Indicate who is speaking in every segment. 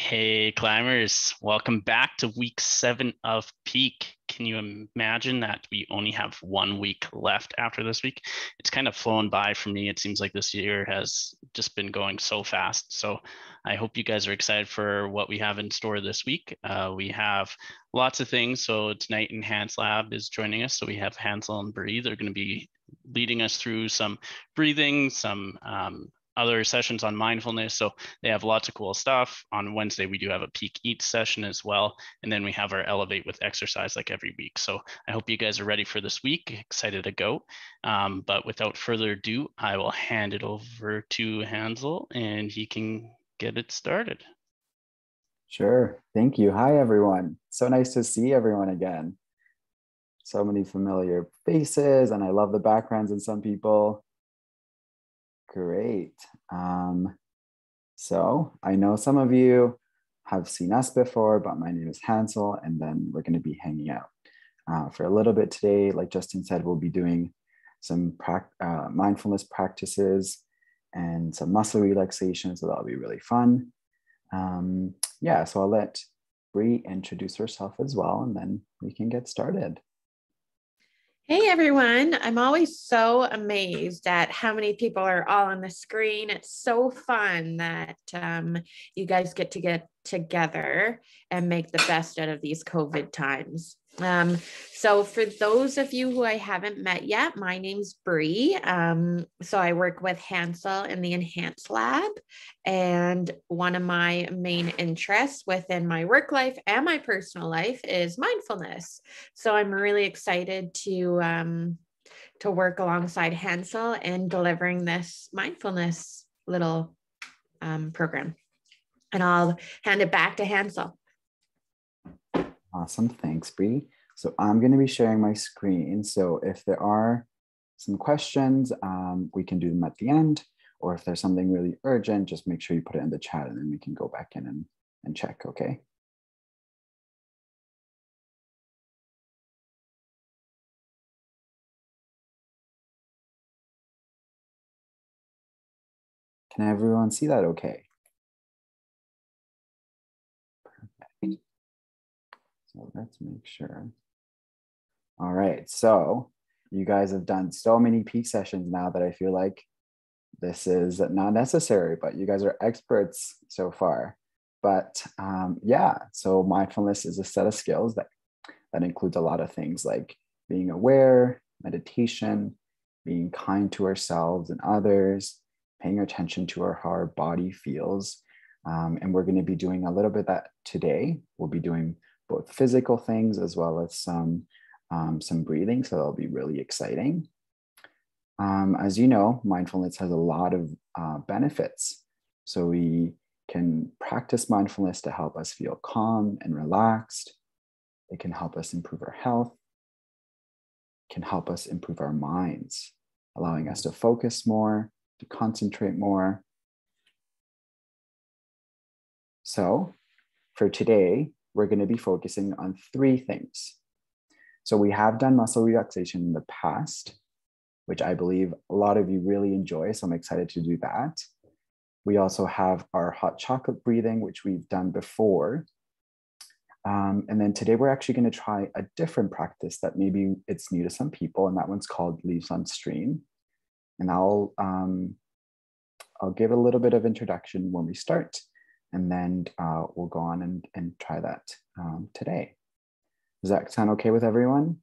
Speaker 1: Hey climbers, welcome back to week 7 of Peak. Can you imagine that we only have 1 week left after this week? It's kind of flown by for me. It seems like this year has just been going so fast. So I hope you guys are excited for what we have in store this week. We have lots of things. So tonight in Hans Lab is joining us. So we have Hansel and Bri. They're going to be leading us through some breathing, some other sessions on mindfulness. So they have lots of cool stuff. On Wednesday, we do have a Peak Eat session as well. And then we have our Elevate with exercise like every week. So I hope you guys are ready for this week, excited to go. But without further ado, I will hand it over to Hansel and he can get it started.
Speaker 2: Sure. Thank you. Hi, everyone. So nice to see everyone again. So many familiar faces, and I love the backgrounds in some people. Great. So I know some of you have seen us before, but my name is Hansel, and then we're going to be hanging out for a little bit today. Like Justin said, we'll be doing some mindfulness practices and some muscle relaxation, so that'll be really fun. Yeah, so I'll let Bri introduce herself as well, and then we can get started.
Speaker 3: Hey everyone, I'm always so amazed at how many people are all on the screen. It's so fun that you guys get together and make the best out of these COVID times. So for those of you who I haven't met yet, my name's Bri. So I work with Hansel in the Enhance Lab, and one of my main interests within my work life and my personal life is mindfulness. So I'm really excited to work alongside Hansel in delivering this mindfulness little program. And I'll hand it back to Hansel.
Speaker 2: Awesome. Thanks, Bri. So I'm going to be sharing my screen. So if there are some questions, we can do them at the end. Or if there's something really urgent, just make sure you put it in the chat and then we can go back in and check, okay? Can everyone see that okay? Perfect. So let's make sure. All right, so you guys have done so many peak sessions now that I feel like this is not necessary, but you guys are experts so far. But yeah, so mindfulness is a set of skills that includes a lot of things like being aware, meditation, being kind to ourselves and others, paying attention to how our body feels. And we're going to be doing a little bit of that today. We'll be doing both physical things as well as some breathing. So that'll be really exciting. As you know, mindfulness has a lot of benefits. So we can practice mindfulness to help us feel calm and relaxed. It can help us improve our health. It can help us improve our minds, allowing us to focus more, to concentrate more. So for today, we're going to be focusing on 3 things. So we have done muscle relaxation in the past, which I believe a lot of you really enjoy. So I'm excited to do that. We also have our hot chocolate breathing, which we've done before. And then today we're actually going to try a different practice that maybe it's new to some people, and that one's called Leaves on Stream. And I'll give a little bit of introduction when we start, and then we'll go on and try that today. Does that sound okay with everyone?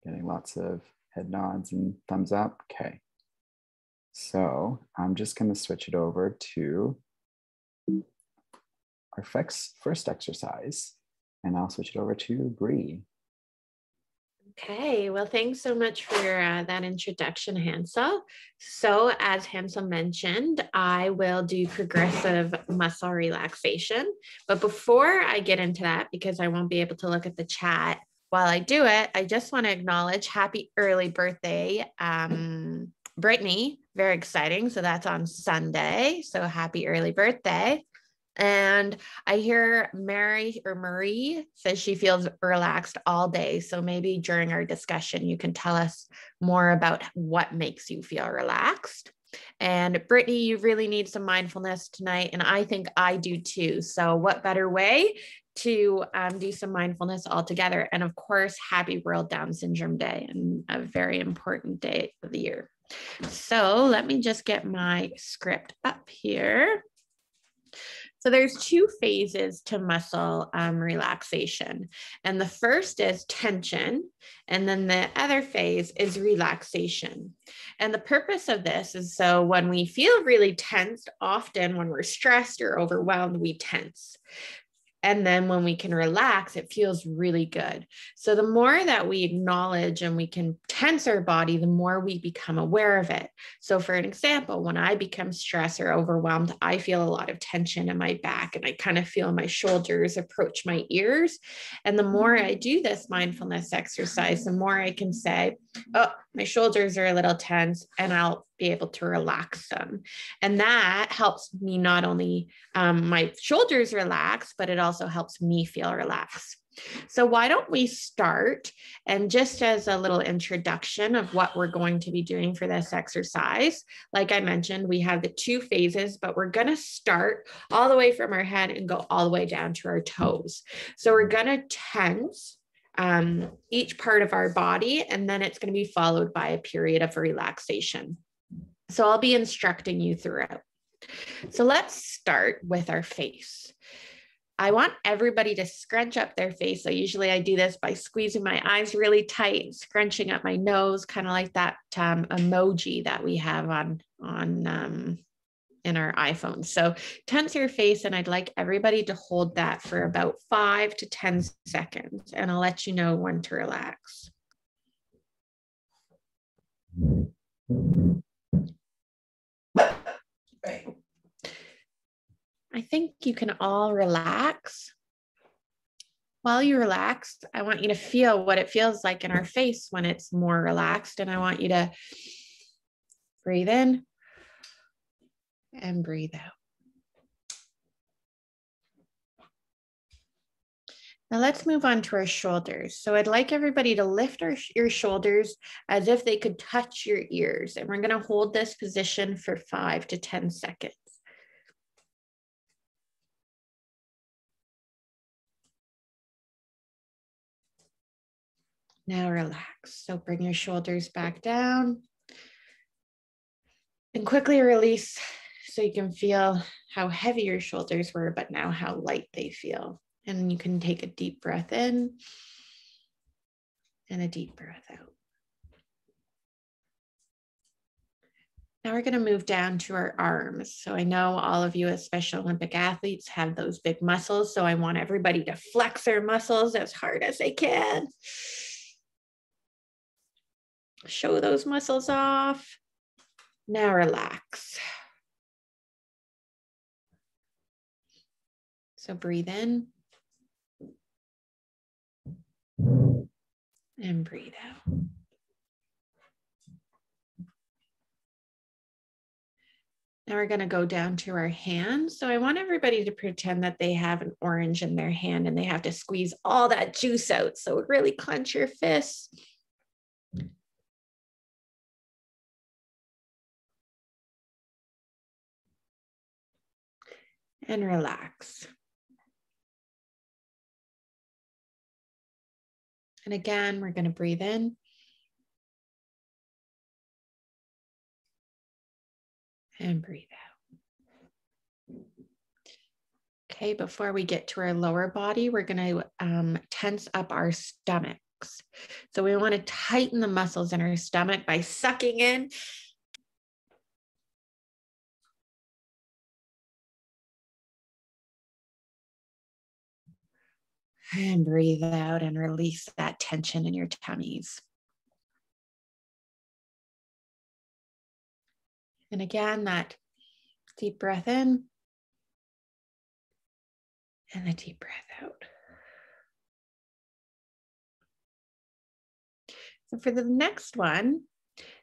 Speaker 2: Getting lots of head nods and thumbs up. Okay. So I'm just going to switch it over to our first exercise, and I'll switch it over to Bri.
Speaker 3: Okay, well, thanks so much for that introduction, Hansel. So as Hansel mentioned, I will do progressive muscle relaxation. But before I get into that, because I won't be able to look at the chat while I do it, I just want to acknowledge happy early birthday, Brittany. Very exciting. So that's on Sunday. So happy early birthday. And I hear Marie says she feels relaxed all day. So maybe during our discussion, you can tell us more about what makes you feel relaxed. And Brittany, you really need some mindfulness tonight. And I think I do too. So what better way to do some mindfulness all together? And of course, happy World Down Syndrome Day, and a very important day of the year. So let me just get my script up here. So there's two phases to muscle relaxation. And the first is tension. And then the other phase is relaxation. And the purpose of this is so when we feel really tensed, often when we're stressed or overwhelmed, we tense. And then when we can relax, it feels really good. So the more that we acknowledge and we can tense our body, the more we become aware of it. So for an example, when I become stressed or overwhelmed, I feel a lot of tension in my back, and I kind of feel my shoulders approach my ears. And the more I do this mindfulness exercise, the more I can say, oh, my shoulders are a little tense, and I'll be able to relax them. And that helps me not only my shoulders relax, but it also helps me feel relaxed. So why don't we start? And just as a little introduction of what we're going to be doing for this exercise, like I mentioned, we have the two phases, but we're going to start all the way from our head and go all the way down to our toes. So we're going to tense each part of our body, and then it's going to be followed by a period of relaxation. So I'll be instructing you throughout. So let's start with our face. I want everybody to scrunch up their face. So usually I do this by squeezing my eyes really tight and scrunching up my nose, kind of like that emoji that we have on in our iPhone. So tense your face, and I'd like everybody to hold that for about 5 to 10 seconds, and I'll let you know when to relax. I think you can all relax. While you relax, I want you to feel what it feels like in our face when it's more relaxed, and I want you to breathe in and breathe out. Now let's move on to our shoulders. So I'd like everybody to lift your shoulders as if they could touch your ears. And we're going to hold this position for 5 to 10 seconds. Now relax. So bring your shoulders back down and quickly release so you can feel how heavy your shoulders were, but now how light they feel. And you can take a deep breath in and a deep breath out. Now we're going to move down to our arms. So I know all of you as Special Olympic athletes have those big muscles. So I want everybody to flex their muscles as hard as they can. Show those muscles off. Now relax. So breathe in and breathe out. Now we're going to go down to our hands. So I want everybody to pretend that they have an orange in their hand and they have to squeeze all that juice out. So really clench your fists. And relax. And again, we're going to breathe in. And breathe out. Okay, before we get to our lower body, we're going to tense up our stomachs. So we want to tighten the muscles in our stomach by sucking in. And breathe out and release that tension in your tummies. And again, that deep breath in and a deep breath out. So for the next one,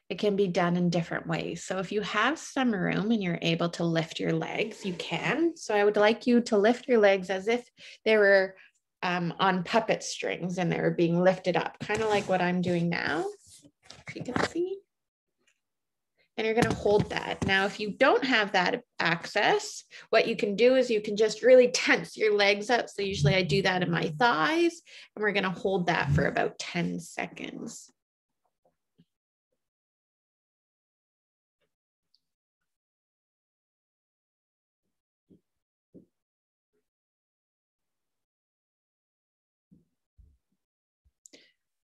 Speaker 3: it can be done in different ways. So if you have some room and you're able to lift your legs, you can. So I would like you to lift your legs as if they were on puppet strings and they were being lifted up, kind of like what I'm doing now, if you can see. and you're going to hold that. Now, if you don't have that access, what you can do is you can just really tense your legs up. So usually I do that in my thighs, and we're going to hold that for about 10 seconds.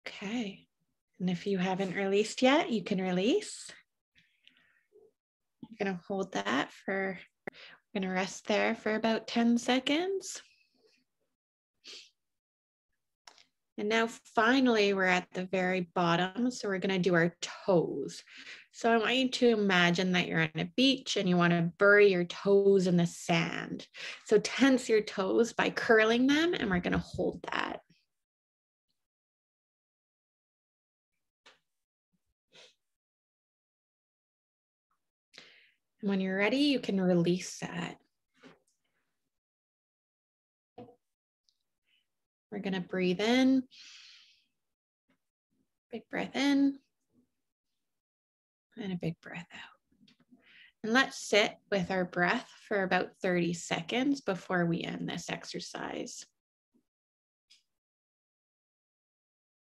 Speaker 3: Okay. And if you haven't released yet, you can release. You're going to hold that for, we're going to rest there for about 10 seconds. And now finally, we're at the very bottom. So we're going to do our toes. So I want you to imagine that you're on a beach and you want to bury your toes in the sand. So tense your toes by curling them, and we're going to hold that. And when you're ready, you can release that. We're going to breathe in. Big breath in. And a big breath out. And let's sit with our breath for about 30 seconds before we end this exercise.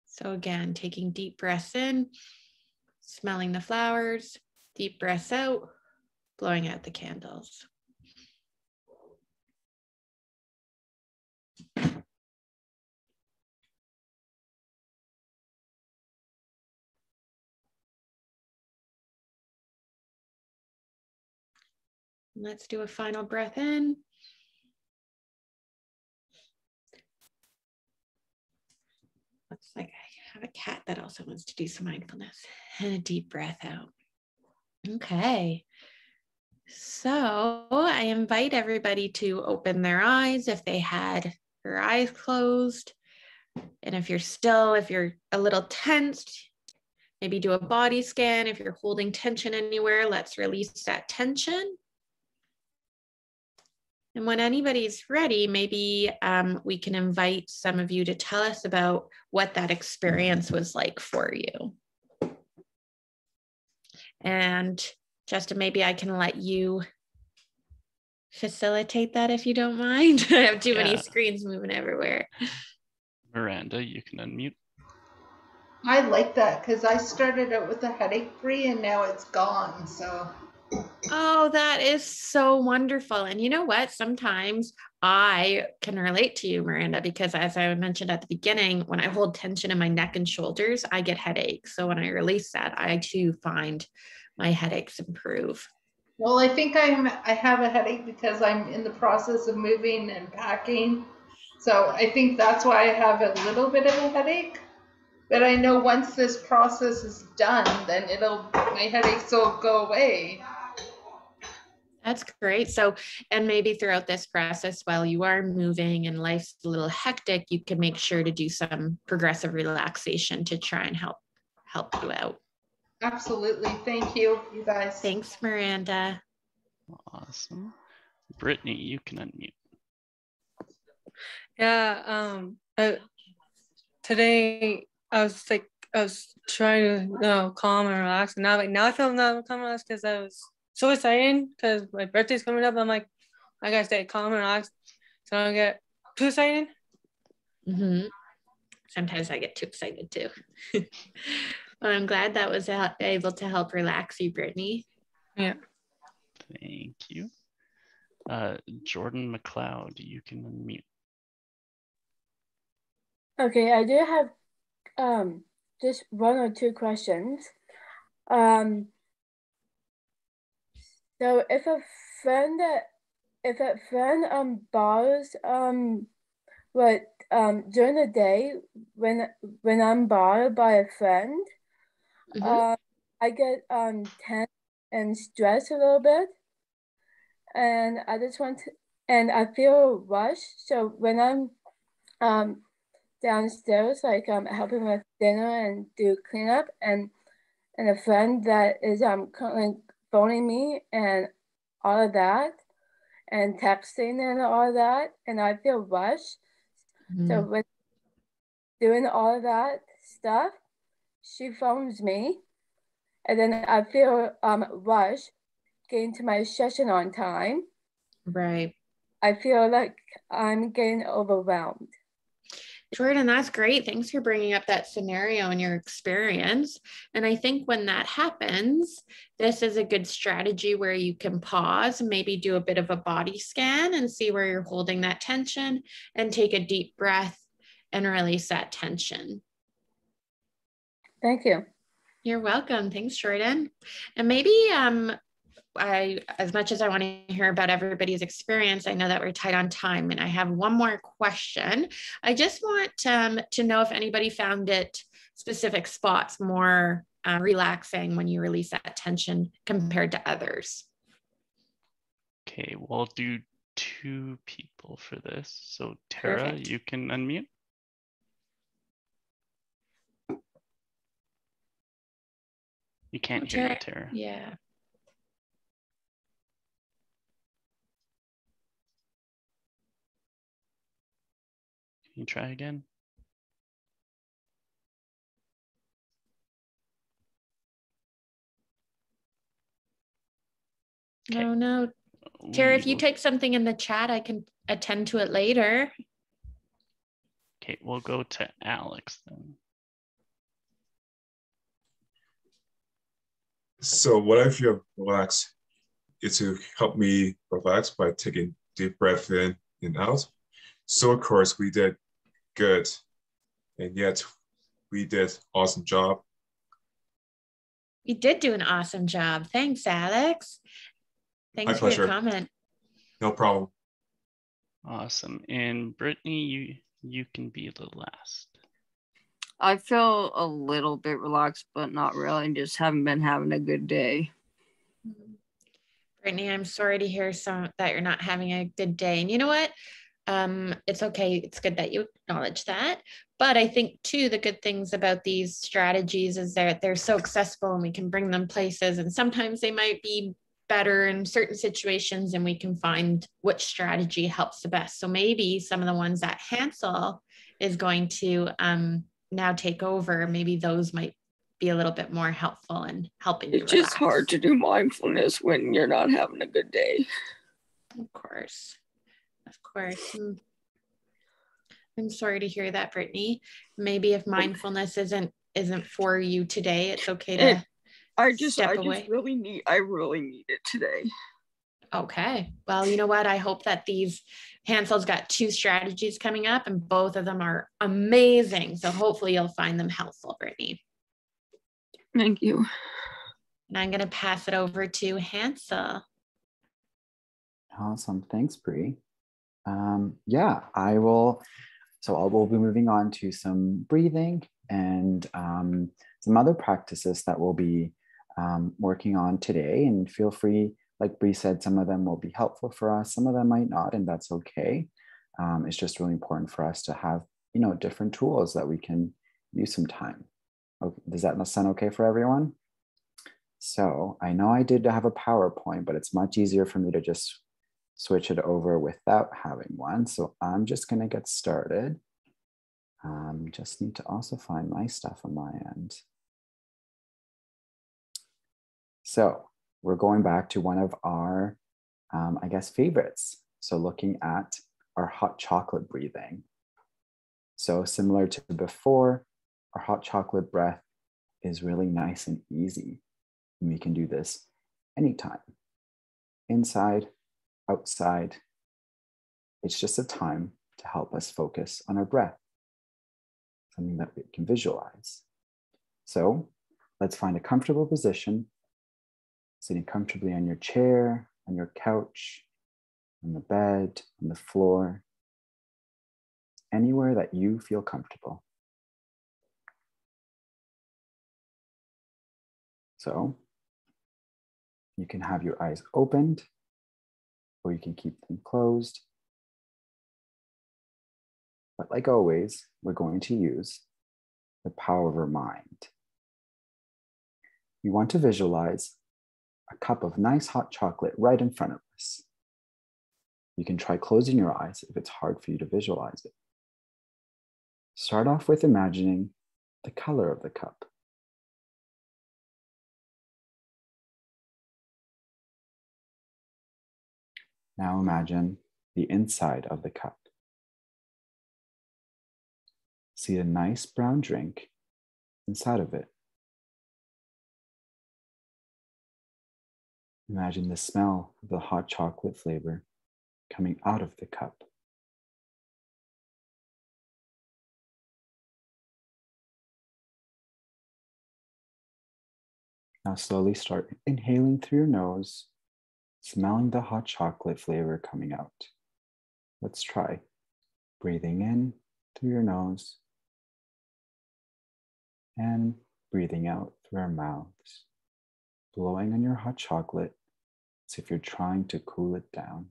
Speaker 3: So again, taking deep breaths in, smelling the flowers, deep breaths out, blowing out the candles. Let's do a final breath in. Looks like I have a cat that also wants to do some mindfulness. And a deep breath out. Okay. So I invite everybody to open their eyes if they had their eyes closed. And if you're a little tensed, maybe do a body scan. If you're holding tension anywhere, let's release that tension. And when anybody's ready, maybe we can invite some of you to tell us about what that experience was like for you. And Justin, maybe I can let you facilitate that if you don't mind. I have too many screens moving everywhere.
Speaker 1: Miranda, you can unmute.
Speaker 4: I like that because I started out with a headache, Bri, and now it's gone. So.
Speaker 3: Oh, that is so wonderful. And you know what? Sometimes I can relate to you, Miranda, because as I mentioned at the beginning, when I hold tension in my neck and shoulders, I get headaches. So when I release that, I too find my headaches improve.
Speaker 4: Well, I think I have a headache because I'm in the process of moving and packing. So I think that's why I have a little bit of a headache. But I know once this process is done, then my headaches will go away.
Speaker 3: That's great. So, and maybe throughout this process, while you are moving and life's a little hectic, you can make sure to do some progressive relaxation to try and help you out.
Speaker 4: Absolutely. Thank you, you guys.
Speaker 3: Thanks, Miranda.
Speaker 1: Awesome. Brittany, you can unmute.
Speaker 5: Yeah, today I was trying to calm and relax, and now I feel calm and relaxed because I was so excited because my birthday's coming up. I'm like, I gotta stay calm and relaxed so I don't get too excited.
Speaker 3: Mm-hmm. Sometimes I get too excited too. Well, I'm glad that was able to help relax you, Brittany.
Speaker 5: Yeah.
Speaker 1: Thank you. Jordan McLeod, you can unmute.
Speaker 6: Okay, I do have just one or two questions. So if a friend borrows during the day when I'm bothered by a friend,
Speaker 3: Mm-hmm.
Speaker 6: I get tense and stressed a little bit, and I feel rushed. So when I'm downstairs, like helping with dinner and do cleanup, and a friend that is currently phoning me and all of that, and texting and all of that, and I feel rushed.
Speaker 3: Mm-hmm.
Speaker 6: So with doing all of that stuff, she phones me, and then I feel rushed getting to my session on time.
Speaker 3: Right.
Speaker 6: I feel like I'm getting overwhelmed.
Speaker 3: Jordan, that's great. Thanks for bringing up that scenario and your experience. And I think when that happens, this is a good strategy where you can pause and maybe do a bit of a body scan and see where you're holding that tension and take a deep breath and release that tension.
Speaker 6: Thank you.
Speaker 3: You're welcome. Thanks, Jordan. And maybe as much as I want to hear about everybody's experience, I know that we're tight on time, and I have one more question. I just want to know if anybody found it specific spots more relaxing when you release that tension compared to others.
Speaker 1: Okay, we'll do 2 people for this. So Tara,
Speaker 3: Perfect.
Speaker 1: you can unmute. You can't hear you, Tara.
Speaker 3: Yeah.
Speaker 1: Can you try again? Okay.
Speaker 3: Oh no. Tara, if you type something in the chat, I can attend to it later.
Speaker 1: Okay, we'll go to Alex then.
Speaker 7: So what I feel relaxed is to help me relax by taking deep breath in and out. So of course we did good, and yet we did awesome job.
Speaker 3: You did do an awesome job. Thanks, Alex. Thanks for your comment.
Speaker 7: No problem.
Speaker 1: Awesome. And Brittany, you can be the last.
Speaker 8: I feel a little bit relaxed, but not really. Just haven't been having a good day.
Speaker 3: Brittany, I'm sorry to hear that you're not having a good day. And you know what? It's okay. It's good that you acknowledge that. But I think too, the good things about these strategies is that they're so accessible and we can bring them places. And sometimes they might be better in certain situations, and we can find which strategy helps the best. So maybe some of the ones that Hangsel is going to now take over, maybe those might be a little bit more helpful in helping you relax.
Speaker 8: It's just hard to do mindfulness when you're not having a good day.
Speaker 3: Of course. I'm sorry to hear that, Brittany. Maybe if mindfulness isn't for you today, it's okay to step away.
Speaker 8: I really need it today.
Speaker 3: Okay. Well, you know what? I hope that Hansel's got 2 strategies coming up, and both of them are amazing. So hopefully you'll find them helpful, Brittany.
Speaker 8: Thank you.
Speaker 3: And I'm going to pass it over to Hangsel.
Speaker 2: Awesome. Thanks, Bri. Yeah, I will. So we'll be moving on to some breathing and some other practices that we'll be working on today. And feel free, like Bri said, some of them will be helpful for us, some of them might not, and that's okay. It's just really important for us to have, different tools that we can use some time. Okay, does that sound okay for everyone? So I know I did have a PowerPoint, but it's much easier for me to just switch it over without having one. So I'm just going to get started. Just need to also find my stuff on my end. So we're going back to one of our, favorites. So looking at our hot chocolate breathing. So similar to before, our hot chocolate breath is really nice and easy. And we can do this anytime, inside, outside. It's just a time to help us focus on our breath, something that we can visualize. So let's find a comfortable position, sitting comfortably on your chair, on your couch, on the bed, on the floor, anywhere that you feel comfortable. So you can have your eyes opened, or you can keep them closed. But like always, we're going to use the power of our mind. You want to visualize a cup of nice hot chocolate right in front of us. You can try closing your eyes if it's hard for you to visualize it. Start off with imagining the color of the cup. Now imagine the inside of the cup. See a nice brown drink inside of it. Imagine the smell of the hot chocolate flavor coming out of the cup. Now slowly start inhaling through your nose, smelling the hot chocolate flavor coming out. Let's try. Breathing in through your nose and breathing out through our mouths. Blowing on your hot chocolate as if you're trying to cool it down.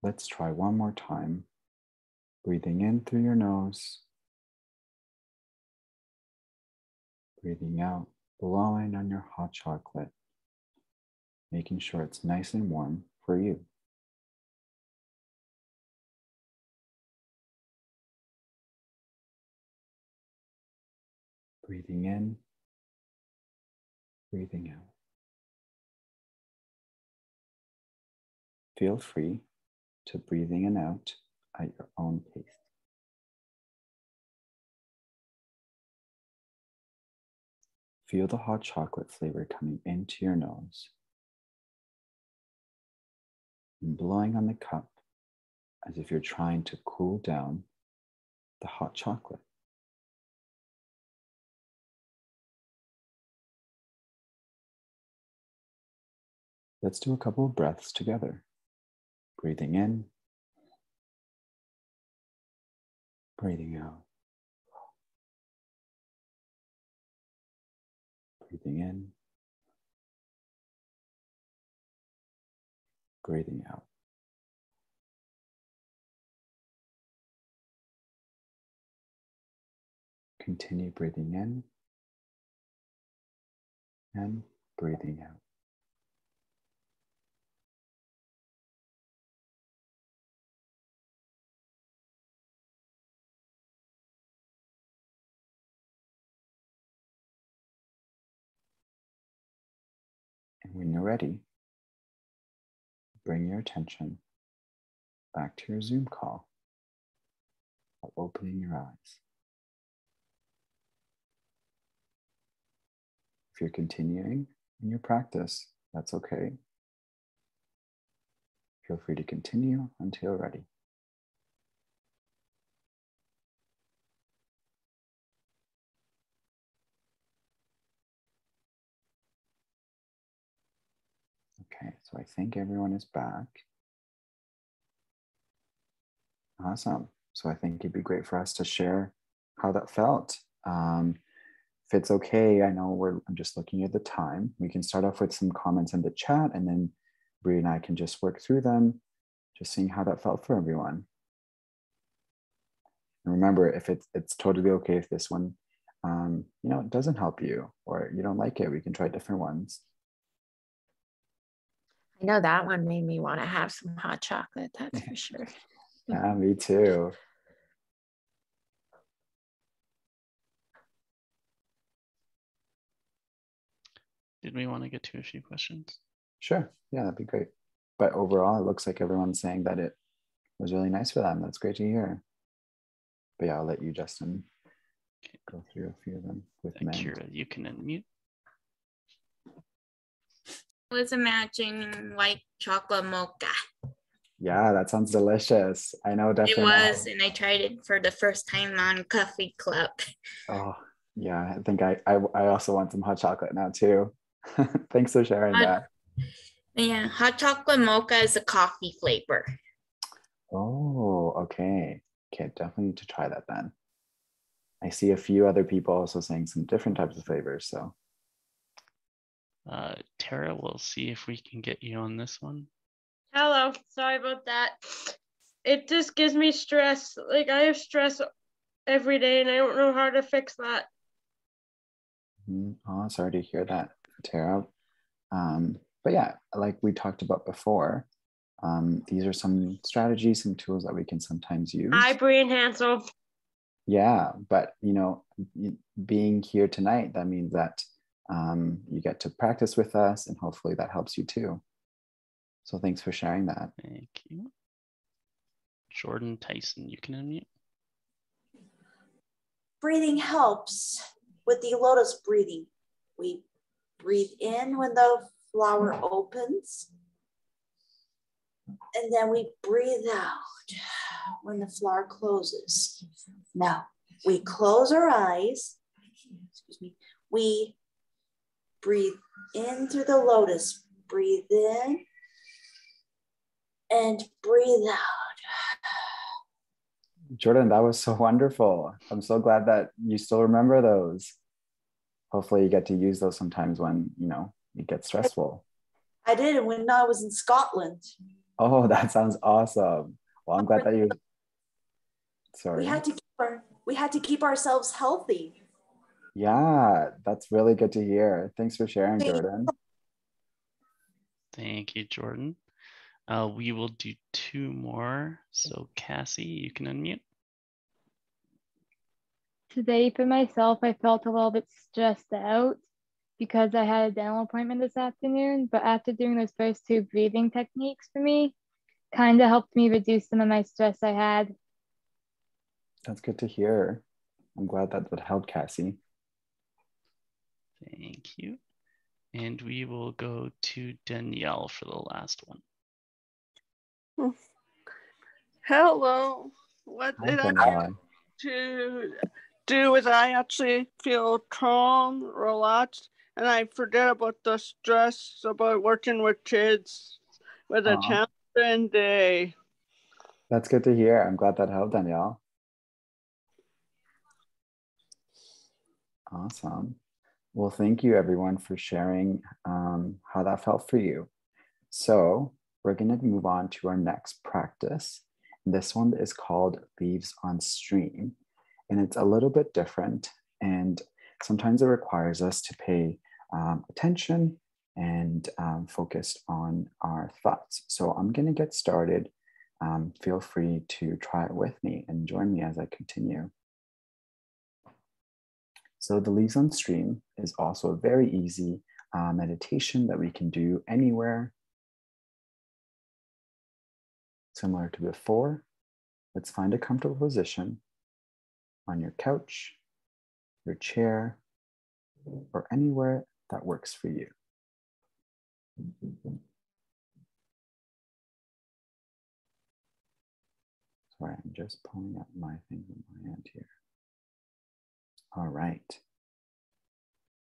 Speaker 2: Let's try one more time. Breathing in through your nose. Breathing out, blowing on your hot chocolate, making sure it's nice and warm for you. Breathing in, breathing out. Feel free to breathe in and out at your own pace. Feel the hot chocolate flavor coming into your nose and blowing on the cup as if you're trying to cool down the hot chocolate. Let's do a couple of breaths together. Breathing in, breathing out. Breathing in, breathing out. Continue breathing in and breathing out. And when you're ready, bring your attention back to your Zoom call while opening your eyes. If you're continuing in your practice, that's okay. Feel free to continue until you're ready. Okay, so I think everyone is back. Awesome. So I think it'd be great for us to share how that felt. If it's okay, I know I'm just looking at the time. We can start off with some comments in the chat, and then Bri and I can just work through them, just seeing how that felt for everyone. And remember, if it's totally okay if this one, it doesn't help you or you don't like it, we can try different ones.
Speaker 3: I know that one made me want to have some hot chocolate, that's for sure.
Speaker 2: Yeah, me too.
Speaker 1: Did we want to get to a few questions?
Speaker 2: Sure. Yeah, that'd be great. But overall, it looks like everyone's saying that it was really nice for them. That's great to hear. But yeah, I'll let you, Justin, go through a few of them with Meg.
Speaker 1: Kira, you can unmute.
Speaker 9: I was imagining white chocolate mocha.
Speaker 2: Yeah, that sounds delicious. I know definitely.
Speaker 9: It was, and I tried it for the first time on Coffee Club.
Speaker 2: Oh, yeah. I think I also want some hot chocolate now too. Thanks for sharing that.
Speaker 9: Yeah, hot chocolate mocha is a coffee flavor.
Speaker 2: Oh, okay. Okay, definitely need to try that then. I see a few other people also saying some different types of flavors, so.
Speaker 1: Tara, we'll see if we can get you on this one.
Speaker 5: Hello, sorry about that. It just gives me stress. Like I have stress every day and I don't know how to fix that.
Speaker 2: Oh, sorry to hear that, Tara. But yeah, like we talked about before, these are some strategies, some tools that we can sometimes use.
Speaker 5: Hi, Bri and Hangsel.
Speaker 2: Yeah, but being here tonight, that means that you get to practice with us, and hopefully that helps you too. So thanks for sharing that.
Speaker 1: Thank you. Jordan Tyson, you can unmute.
Speaker 10: Breathing helps with the lotus breathing. We breathe in when the flower opens, and then we breathe out when the flower closes. Now, we close our eyes. Excuse me. We breathe in through the lotus. Breathe in and breathe out.
Speaker 2: Jordan, that was so wonderful. I'm so glad that you still remember those. Hopefully you get to use those sometimes when, it gets stressful.
Speaker 10: I did when I was in Scotland.
Speaker 2: Oh, that sounds awesome. Well, I'm glad that you, sorry.
Speaker 10: We had to keep ourselves healthy.
Speaker 2: Yeah, that's really good to hear. Thanks for sharing, Jordan.
Speaker 1: Thank you, Jordan. We will do 2 more. So Cassie, you can unmute.
Speaker 11: Today for myself, I felt a little bit stressed out because I had a dental appointment this afternoon, but after doing those first 2 breathing techniques for me, kind of helped me reduce some of my stress I had.
Speaker 2: That's good to hear. I'm glad that helped, Cassie.
Speaker 1: Thank you. And we will go to Danielle for the last one.
Speaker 12: Hello. What did I do to do is I actually feel calm, relaxed, and I forget about the stress about working with kids with a challenging day.
Speaker 2: That's good to hear. I'm glad that helped, Danielle. Awesome. Well, thank you everyone for sharing how that felt for you. So we're going to move on to our next practice. This one is called Leaves on Stream, and it's a little bit different. And sometimes it requires us to pay attention and focus on our thoughts. So I'm going to get started. Feel free to try it with me and join me as I continue. So the Leaves on Stream is also a very easy meditation that we can do anywhere. Similar to before, let's find a comfortable position on your couch, your chair, or anywhere that works for you. Sorry, I'm just pulling up my things on my end here. All right.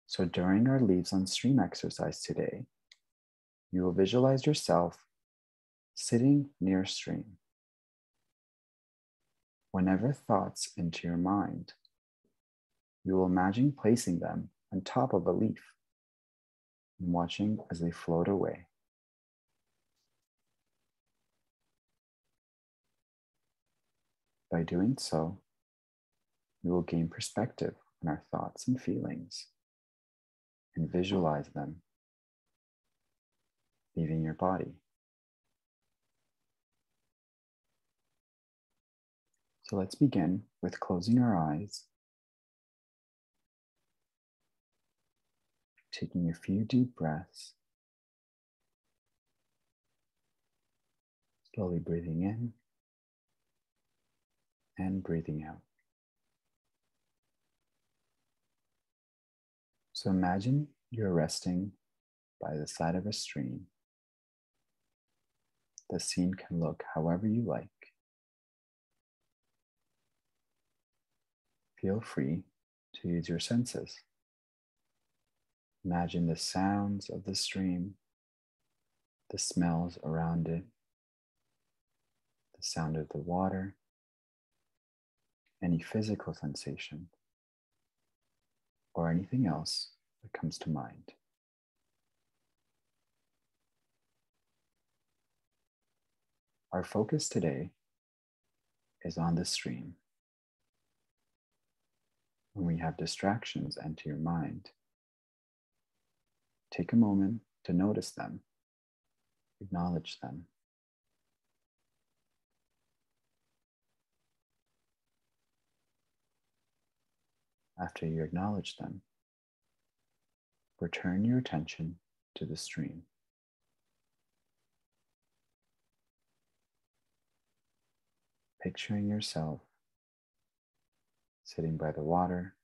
Speaker 2: So during our Leaves on Stream exercise today, you will visualize yourself sitting near a stream. Whenever thoughts enter your mind, you will imagine placing them on top of a leaf and watching as they float away. By doing so, you will gain perspective on our thoughts and feelings and visualize them leaving your body. So let's begin with closing our eyes, taking a few deep breaths, slowly breathing in and breathing out. So imagine you're resting by the side of a stream. The scene can look however you like. Feel free to use your senses. Imagine the sounds of the stream, the smells around it, the sound of the water, any physical sensation, or anything else that comes to mind. Our focus today is on the stream. When we have distractions enter your mind, take a moment to notice them, acknowledge them. After you acknowledge them, return your attention to the stream. Picturing yourself sitting by the water,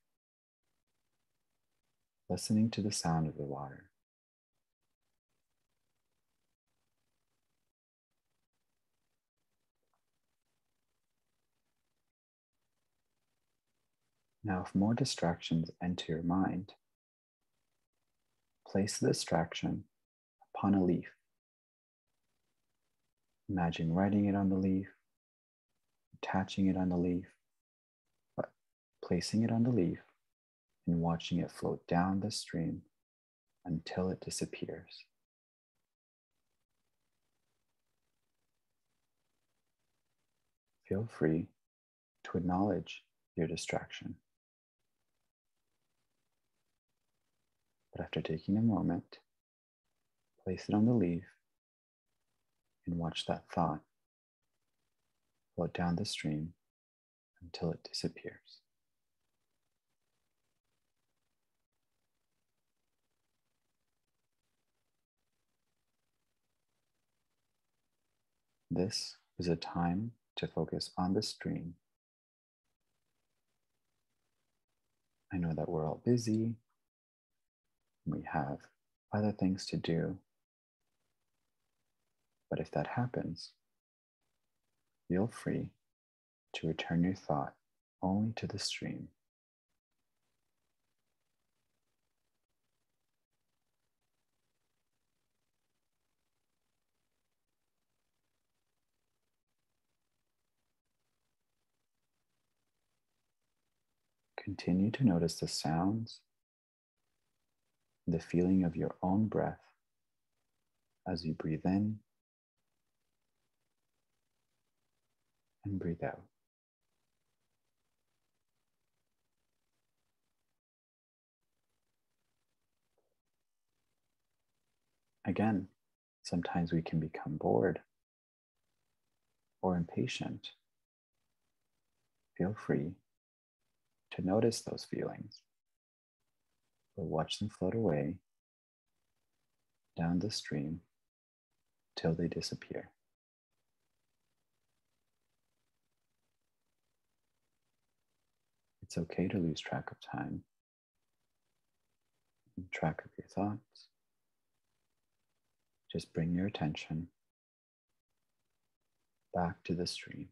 Speaker 2: listening to the sound of the water. Now, if more distractions enter your mind, place the distraction upon a leaf. Imagine writing it on the leaf, attaching it on the leaf, but placing it on the leaf and watching it float down the stream until it disappears. Feel free to acknowledge your distraction. But after taking a moment, place it on the leaf and watch that thought float down the stream until it disappears. This is a time to focus on the stream. I know that we're all busy. We have other things to do. But if that happens, feel free to return your thought only to the stream. Continue to notice the sounds, the feeling of your own breath as you breathe in and breathe out. Again, sometimes we can become bored or impatient. Feel free to notice those feelings, or watch them float away down the stream till they disappear. It's okay to lose track of time and track of your thoughts. Just bring your attention back to the stream.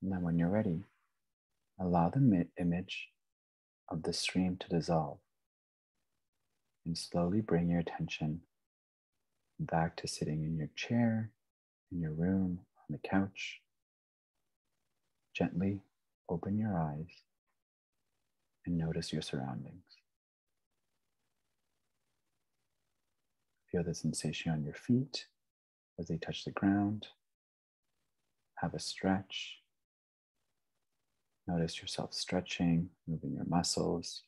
Speaker 2: And then when you're ready, allow the image of the stream to dissolve and slowly bring your attention back to sitting in your chair, in your room, on the couch. Gently open your eyes and notice your surroundings. Feel the sensation on your feet as they touch the ground. Have a stretch. Notice yourself stretching, moving your muscles.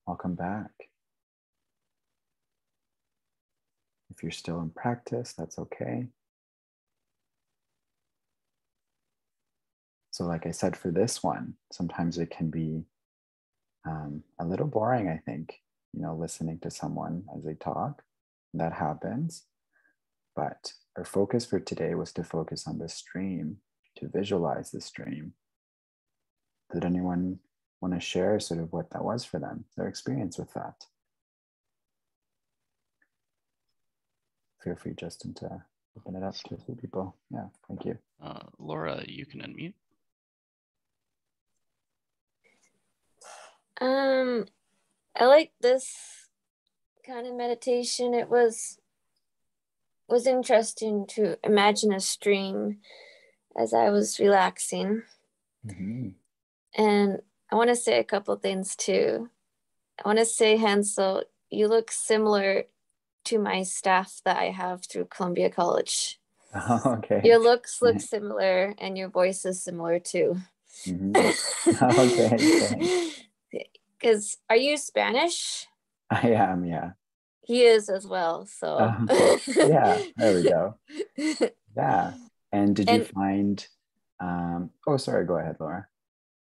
Speaker 2: Welcome back. If you're still in practice, that's okay. So like I said, for this one, sometimes it can be a little boring, I think, listening to someone as they talk. That happens. But our focus for today was to focus on the stream, to visualize the stream. Did anyone want to share sort of what that was for them, their experience with that? Feel free, Justin, to open it up to a few people. Yeah, thank you.
Speaker 1: Laura, you can unmute.
Speaker 13: I like this kind of meditation. It was interesting to imagine a stream as I was relaxing.
Speaker 2: Mm-hmm.
Speaker 13: And I want to say a couple things too. I want to say, Hansel, you look similar to my staff that I have through Columbia College.
Speaker 2: Okay.
Speaker 13: Your looks look similar and your voice is similar too.
Speaker 2: Okay.
Speaker 13: Because are you Spanish?
Speaker 2: I am, yeah.
Speaker 13: He is as well. So
Speaker 2: yeah, there we go. Yeah. And did you find oh, sorry, go ahead, Laura.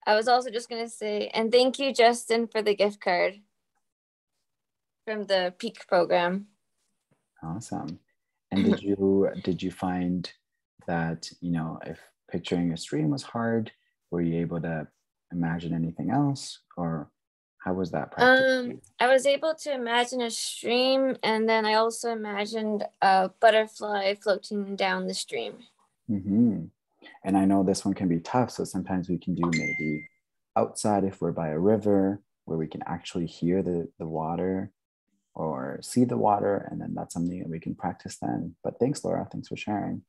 Speaker 13: I was also just gonna say, and thank you, Justin, for the gift card from the Peak program.
Speaker 2: Awesome. And did you find that, you know, if picturing a stream was hard, were you able to imagine anything else, or how was that practice?
Speaker 13: I was able to imagine a stream, and then I also imagined a butterfly floating down the stream.
Speaker 2: Mm-hmm. And I know this one can be tough, so sometimes we can do maybe outside if we're by a river where we can actually hear the water or see the water, and then that's something that we can practice then. But thanks, Laura. Thanks for sharing.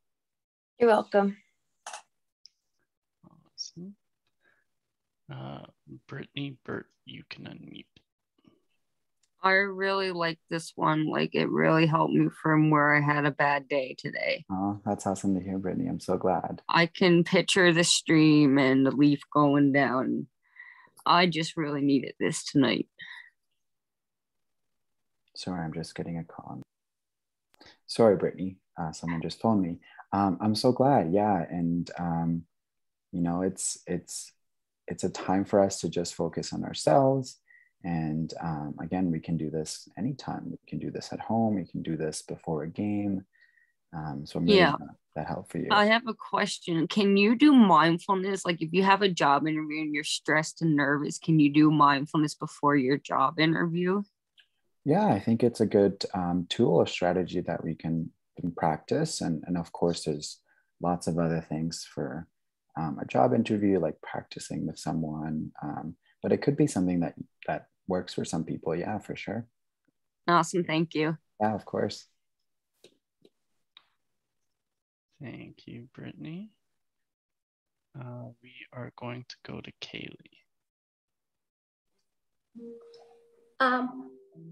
Speaker 13: You're welcome.
Speaker 1: Awesome. Brittany, Bert, you can unmute.
Speaker 8: I really like this one. Like, it really helped me from where I had a bad day today.
Speaker 2: Oh, that's awesome to hear, Brittany. I'm so glad.
Speaker 8: I can picture the stream and the leaf going down. I just really needed this tonight.
Speaker 2: Sorry, I'm just getting a call. Sorry, Brittany. Someone just phoned me. I'm so glad. Yeah, and you know, it's a time for us to just focus on ourselves. And again, we can do this anytime. We can do this at home. We can do this before a game. So I'm really glad that helped for you.
Speaker 8: I have a question. Can you do mindfulness? Like, if you have a job interview and you're stressed and nervous, can you do mindfulness before your job interview?
Speaker 2: Yeah, I think it's a good tool or strategy that we can practice. And of course, there's lots of other things for a job interview, like practicing with someone. But it could be something that works for some people. Yeah, for sure.
Speaker 8: Awesome. Thank you.
Speaker 2: Yeah, of course.
Speaker 1: Thank you, Brittany. We are going to go to Kaylee.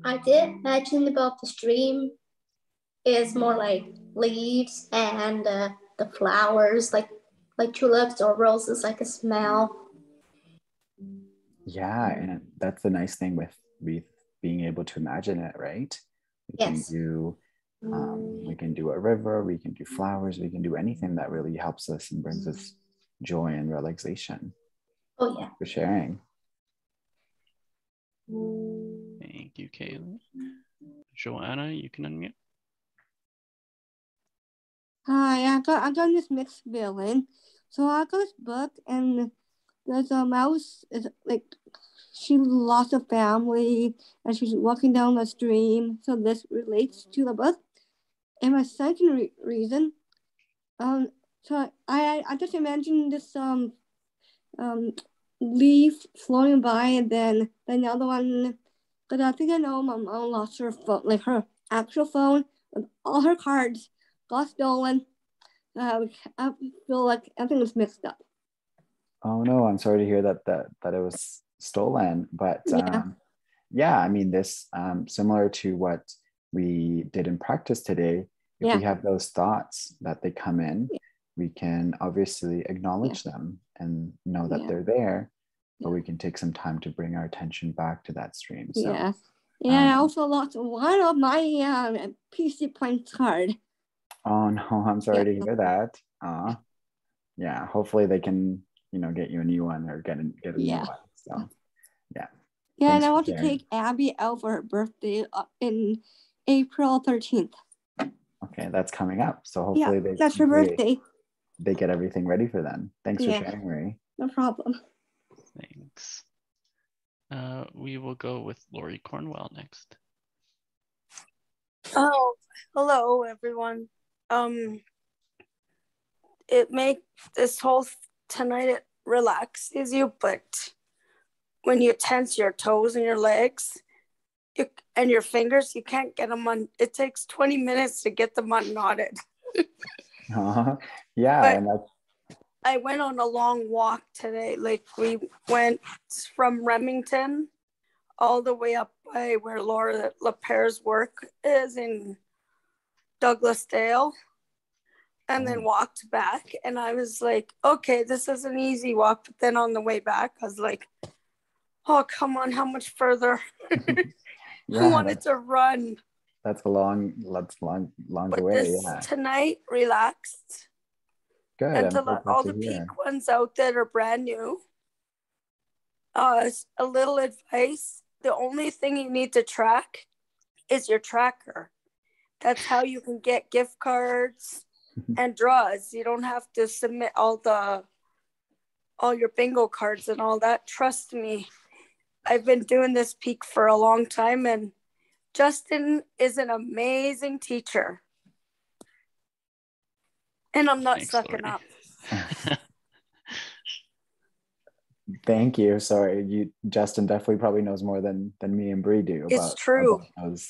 Speaker 14: I did mention about the stream is more like leaves and the flowers, like tulips or roses, like a smell.
Speaker 2: Yeah, and that's the nice thing with being able to imagine it, right?
Speaker 14: Yes.
Speaker 2: We can do a river, we can do flowers, we can do anything that really helps us and brings us joy and relaxation.
Speaker 14: Oh yeah.
Speaker 2: For sharing.
Speaker 1: Thank you, Kaylee. Joanna, you can unmute.
Speaker 15: Hi, I got this mixed feeling. So I got this book, and there's a mouse. Is like she lost a family, and she's walking down the stream. So this relates to the book. And my second reason, so I just imagined this leaf floating by, and then the other one. But I think I know my mom lost her phone, like her actual phone, and all her cards got stolen. I feel like everything was mixed up.
Speaker 2: Oh no, I'm sorry to hear that it was stolen. But yeah, I mean, this similar to what we did in practice today. If we have those thoughts that they come in, we can obviously acknowledge them and know that they're there. But we can take some time to bring our attention back to that stream. So,
Speaker 15: I also lost one of my PC points card.
Speaker 2: Oh no, I'm sorry to hear that. Yeah, hopefully they can, get you a new one or get a new one. So, yeah.
Speaker 15: Yeah, and I want to take Abby out for her birthday in April 13th.
Speaker 2: Okay, that's coming up. So hopefully
Speaker 15: that's her birthday.
Speaker 2: They get everything ready for them. Thanks for sharing, Marie.
Speaker 15: No problem.
Speaker 1: Thanks. We will go with Lori Cornwell next.
Speaker 12: Oh, hello everyone. It make this whole tonight it relaxes you, but when you tense your toes and your legs and your fingers, you can't get them on. It takes 20 minutes to get them unknotted.
Speaker 2: Yeah, and
Speaker 12: I went on a long walk today. Like, we went from Remington all the way up by where Laura LaPere's work is in Douglasdale. and then walked back. And I was like, okay, this is an easy walk. But then on the way back, I was like, oh, come on, how much further? I wanted to run.
Speaker 2: That's longer
Speaker 12: But
Speaker 2: way.
Speaker 12: this tonight, relaxed.
Speaker 2: Good.
Speaker 12: And
Speaker 2: I'm
Speaker 12: to
Speaker 2: so
Speaker 12: let
Speaker 2: glad
Speaker 12: all
Speaker 2: to
Speaker 12: the
Speaker 2: hear.
Speaker 12: peak ones out that are brand new. A little advice. The only thing you need to track is your tracker. That's how you can get gift cards and draws. You don't have to submit all your bingo cards and all that. Trust me. I've been doing this peak for a long time, and Justin is an amazing teacher. And I'm not sucking up.
Speaker 2: Thank you. Sorry, Justin definitely probably knows more than me and Bri do about, about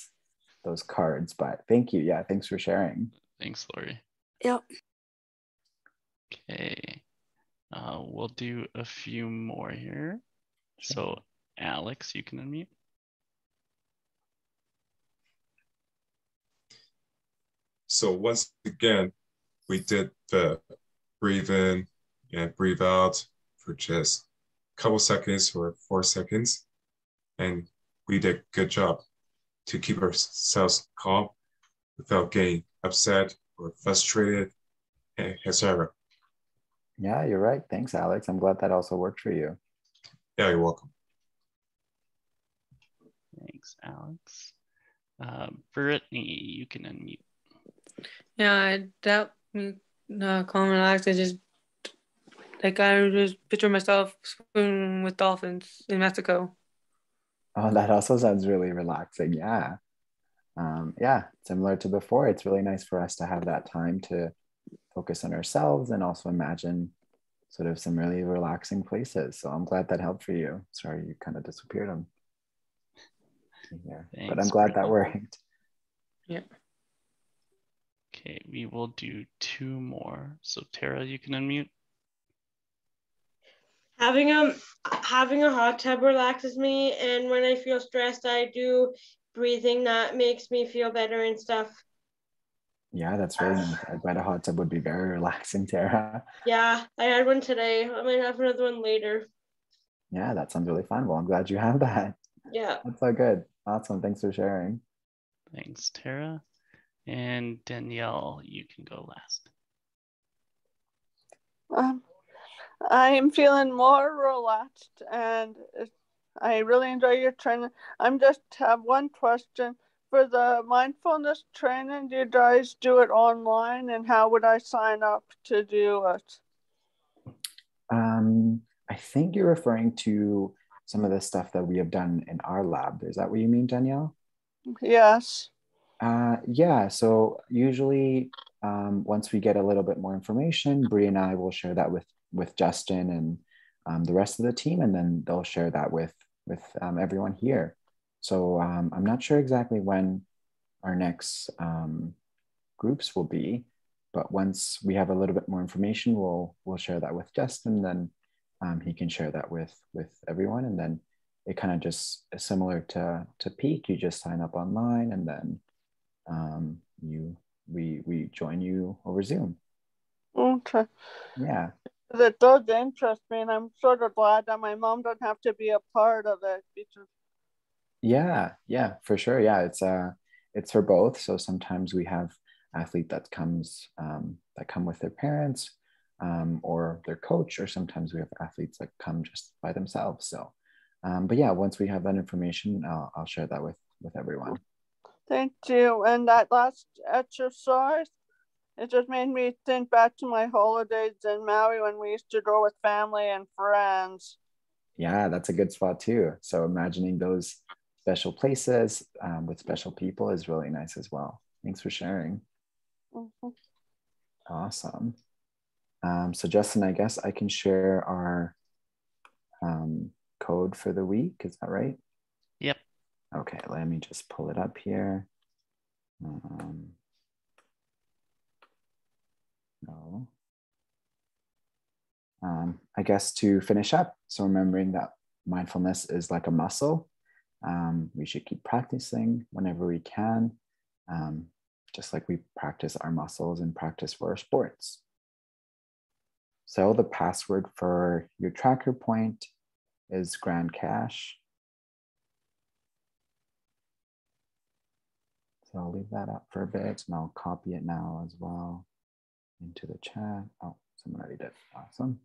Speaker 2: those cards. But thank you. Yeah, thanks for sharing.
Speaker 1: Thanks, Lori.
Speaker 12: Yep.
Speaker 1: Okay. We'll do a few more here. So Alex, you can unmute.
Speaker 7: So once again, we did the breathe in and breathe out for just a couple seconds or 4 seconds. And we did a good job to keep ourselves calm without getting upset or frustrated, etc.
Speaker 2: Yeah, you're right. Thanks, Alex. I'm glad that also worked for you.
Speaker 7: Yeah, you're welcome.
Speaker 1: Thanks, Alex. Brittany, you can unmute.
Speaker 5: Yeah, that calm and relaxed. I just picture myself swimming with dolphins in Mexico.
Speaker 2: Oh, that also sounds really relaxing. Yeah. Yeah, similar to before, it's really nice for us to have that time to focus on ourselves and also imagine sort of some really relaxing places. So I'm glad that helped for you. Sorry, you kind of disappeared on here, but I'm glad that worked.
Speaker 5: Yeah.
Speaker 1: Okay, we will do 2 more. So Tara, you can unmute.
Speaker 16: Having a hot tub relaxes me, and when I feel stressed, I do breathing. That makes me feel better and stuff.
Speaker 2: Yeah, that's really nice. I bet a hot tub would be very relaxing, Tara.
Speaker 16: Yeah, I had one today. I might have another one later.
Speaker 2: Yeah, that sounds really fun. Well, I'm glad you have that.
Speaker 16: Yeah.
Speaker 2: That's so good. Awesome. Thanks for sharing.
Speaker 1: Thanks, Tara. And Danielle, you can go last.
Speaker 12: I am feeling more relaxed, and I really enjoy your training. I just have one question. For the mindfulness training, do you guys do it online, and how would I sign up to do it?
Speaker 2: I think you're referring to some of the stuff that we have done in our lab. Is that what you mean, Danielle?
Speaker 12: Yes.
Speaker 2: Yeah, so usually once we get a little bit more information, Bri and I will share that with Justin and the rest of the team, and then they'll share that with everyone here. So I'm not sure exactly when our next groups will be, but once we have a little bit more information, we'll share that with Justin, then he can share that with everyone, and then it kind of just is similar to Peak. You just sign up online, and then we join you over Zoom.
Speaker 12: Okay.
Speaker 2: Yeah.
Speaker 12: That does interest me, and I'm sort of glad that my mom doesn't have to be a part of it. Because...
Speaker 2: Yeah, for sure. Yeah, it's for both. So sometimes we have athlete that come with their parents or their coach, or sometimes we have athletes that come just by themselves. So, but yeah, once we have that information, I'll share that with everyone.
Speaker 12: Thank you. And that last exercise, it just made me think back to my holidays in Maui when we used to go with family and friends.
Speaker 2: Yeah, that's a good spot too. So imagining those special places with special people is really nice as well. Thanks for sharing.
Speaker 12: Mm-hmm.
Speaker 2: Awesome. So Justin, I guess I can share our code for the week. Is that right?
Speaker 1: Yep.
Speaker 2: Okay, let me just pull it up here. No. I guess to finish up, so remembering that mindfulness is like a muscle. We should keep practicing whenever we can. just like we practice our muscles and practice for our sports. So the password for your tracker point is Grand Cache. So I'll leave that up for a bit and I'll copy it now as well into the chat. Oh, someone already did. Awesome.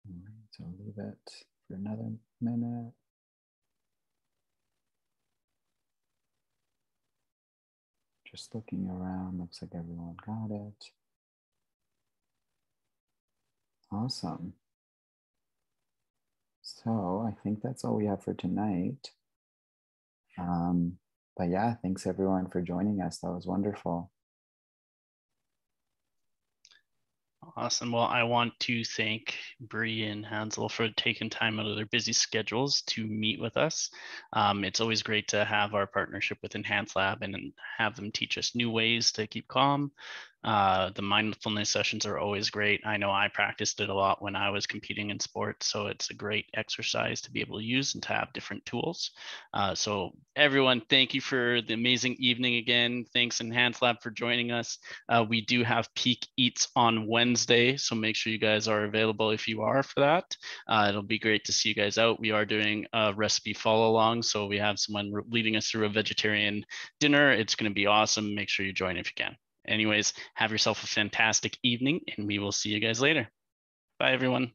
Speaker 2: All right, so I'll leave it for another minute. Just looking around, looks like everyone got it. Awesome. So I think that's all we have for tonight. But yeah, thanks everyone for joining us. That was wonderful.
Speaker 1: Awesome. Well, I want to thank Bri and Hangsel for taking time out of their busy schedules to meet with us. It's always great to have our partnership with Enhance Lab and have them teach us new ways to keep calm. The mindfulness sessions are always great. I know I practiced it a lot when I was competing in sports, so it's a great exercise to be able to use and to have different tools. So everyone, thank you for the amazing evening again. Thanks Enhance Lab for joining us. We do have Peak Eats on Wednesday, so make sure you guys are available if you are for that. It'll be great to see you guys out. We are doing a recipe follow along, so we have someone leading us through a vegetarian dinner. It's going to be awesome. Make sure you join if you can. Anyways, have yourself a fantastic evening and we will see you guys later. Bye, everyone.